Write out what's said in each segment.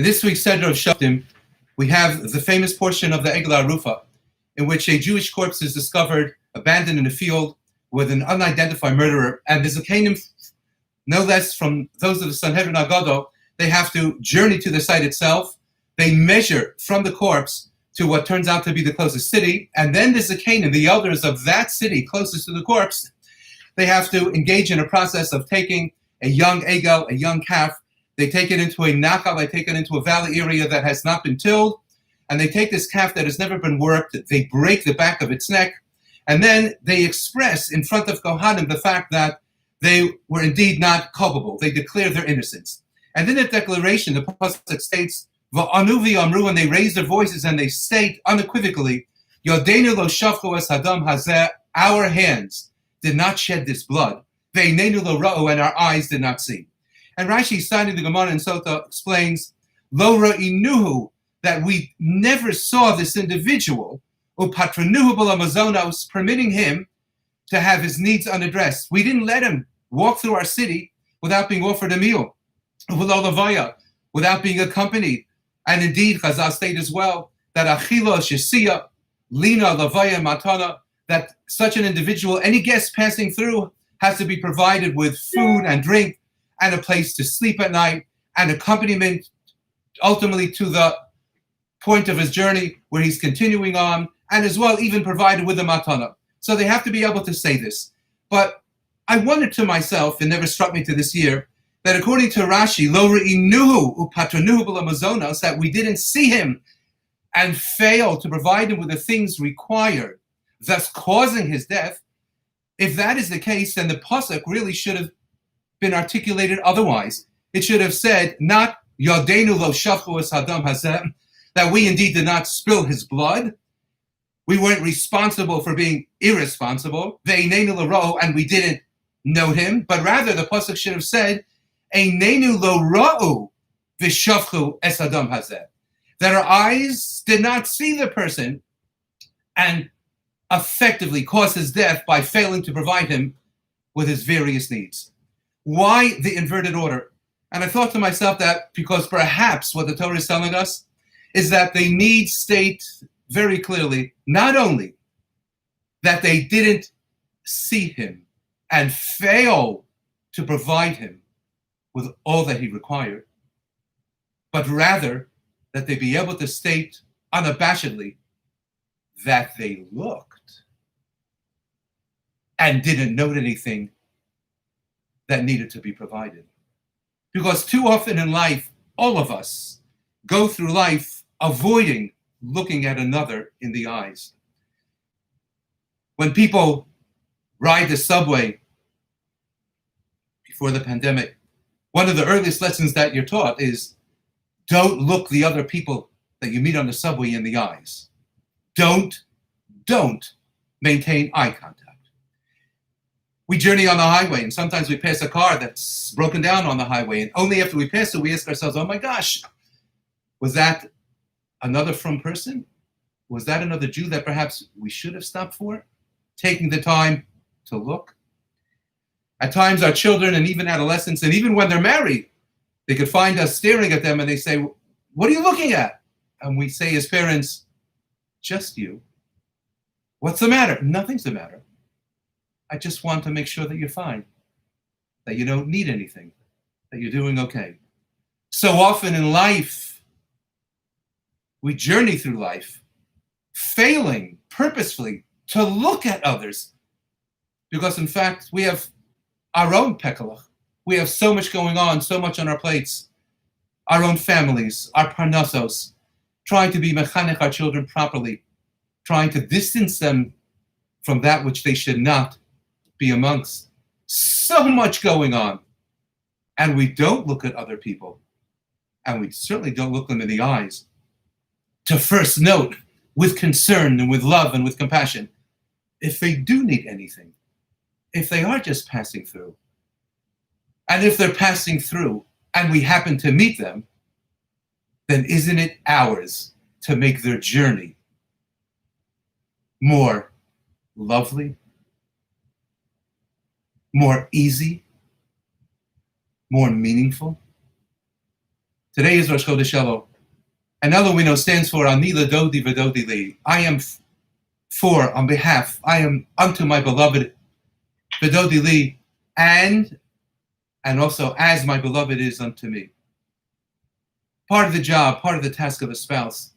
In this week's Seder of Shoftim, we have the famous portion of the Eglah Arufa, in which a Jewish corpse is discovered abandoned in a field with an unidentified murderer. And the Zakanim, no less from those of the Sanhedrin Agadol, they have to journey to the site itself. They measure from the corpse to what turns out to be the closest city. And then the Zakanim, the elders of that city closest to the corpse, they have to engage in a process of taking a young egel, a young calf. They take it into a nachal, they take it into a valley area that has not been tilled, and they take this calf that has never been worked, they break the back of its neck, and then they express in front of Kohanim the fact that they were indeed not culpable. They declare their innocence. And in that declaration, the pasuk states, Va'anu v'yamru, and they raise their voices and they state unequivocally, Yodeinu lo shafchu es hadam hazeh, our hands did not shed this blood, ve'inenu lo ra'u, and our eyes did not see. And Rashi, citing the Gemara in Sota, explains, Lo ra'inuhu, that we never saw this individual, upatranuhu b'lamazonos, permitting him to have his needs unaddressed. We didn't let him walk through our city without being offered a meal, without being accompanied. And indeed, Chazal state as well, that achila shesiya, lina lavaya matana, that such an individual, any guest passing through, has to be provided with food and drink, and a place to sleep at night, and accompaniment ultimately to the point of his journey where he's continuing on, and as well even provided with a matana. So they have to be able to say this. But I wondered to myself, it never struck me to this year, that according to Rashi, lo re'inuhu upatranuhu b'lamazonos, that we didn't see him and failed to provide him with the things required, thus causing his death. If that is the case, then the pasuk really should have been articulated otherwise. It should have said, not Yodeinu lo shafchu es hadam hazeh, that we indeed did not spill his blood. We weren't responsible for being irresponsible. Ve'inenu lo ra'u, and we didn't note him. But rather, the pasuk should have said, Einenu lo ra'u v'shafchu es hadam hazeh, that our eyes did not see the person and effectively caused his death by failing to provide him with his various needs. Why the inverted order? And I thought to myself that because perhaps what the Torah is telling us is that they need state very clearly, not only that they didn't see him and fail to provide him with all that he required, but rather that they be able to state unabashedly that they looked and didn't note anything that needed to be provided. Because too often in life, all of us go through life avoiding looking at another in the eyes. When people ride the subway before the pandemic, one of the earliest lessons that you're taught is don't look the other people that you meet on the subway in the eyes. Don't maintain eye contact. We journey on the highway, and sometimes we pass a car that's broken down on the highway, and only after we pass it, we ask ourselves, oh my gosh, was that another from person? Was that another Jew that perhaps we should have stopped for? Taking the time to look. At times, our children and even adolescents, and even when they're married, they could find us staring at them and they say, what are you looking at? And we say as parents, just you. What's the matter? Nothing's the matter. I just want to make sure that you're fine, that you don't need anything, that you're doing okay. So often in life, we journey through life, failing purposefully to look at others, because in fact, we have our own pekalach. We have so much going on, so much on our plates, our own families, our parnasos, trying to be mechanech our children properly, trying to distance them from that which they should not be amongst. So much going on. And we don't look at other people. And we certainly don't look them in the eyes to first note with concern and with love and with compassion if they do need anything, if they are just passing through. And if they're passing through and we happen to meet them, then isn't it ours to make their journey more lovely, more easy, more meaningful? Today is Rosh Chodesh Elul. And Elul we know stands for Ani Ladodi V'Dodi Li. I am for, on behalf, I am unto my beloved V'Dodi Li, and also as my beloved is unto me. Part of the job, part of the task of a spouse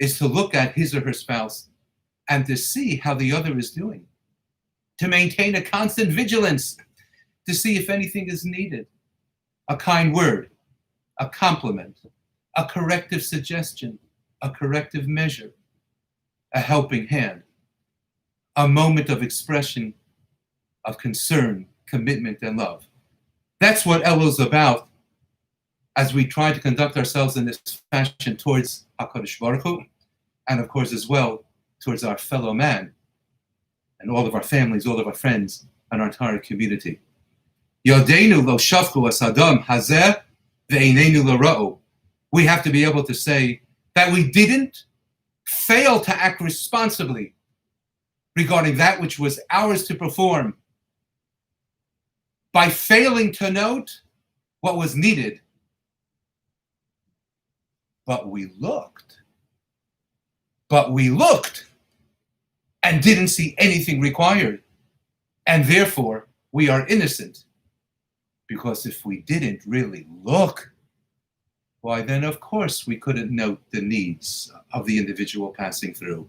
is to look at his or her spouse and to see how the other is doing, to maintain a constant vigilance, to see if anything is needed. A kind word, a compliment, a corrective suggestion, a corrective measure, a helping hand, a moment of expression of concern, commitment, and love. That's what Elul is about as we try to conduct ourselves in this fashion towards HaKadosh Baruch Hu, and of course as well towards our fellow man and all of our families, all of our friends, and our entire community. Yodeinu lo shafchu es adam hazeh ve'einenu lo ra'u. We have to be able to say that we didn't fail to act responsibly regarding that which was ours to perform by failing to note what was needed. But we looked and didn't see anything required. And therefore, we are innocent. Because if we didn't really look, why then of course we couldn't note the needs of the individual passing through.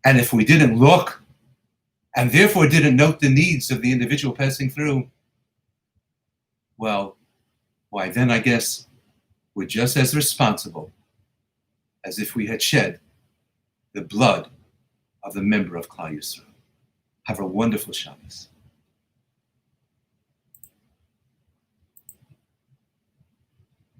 And if we didn't look, and therefore didn't note the needs of the individual passing through, well, why then I guess we're just as responsible as if we had shed the blood of the member of Klal Yisrael. Have a wonderful Shabbos.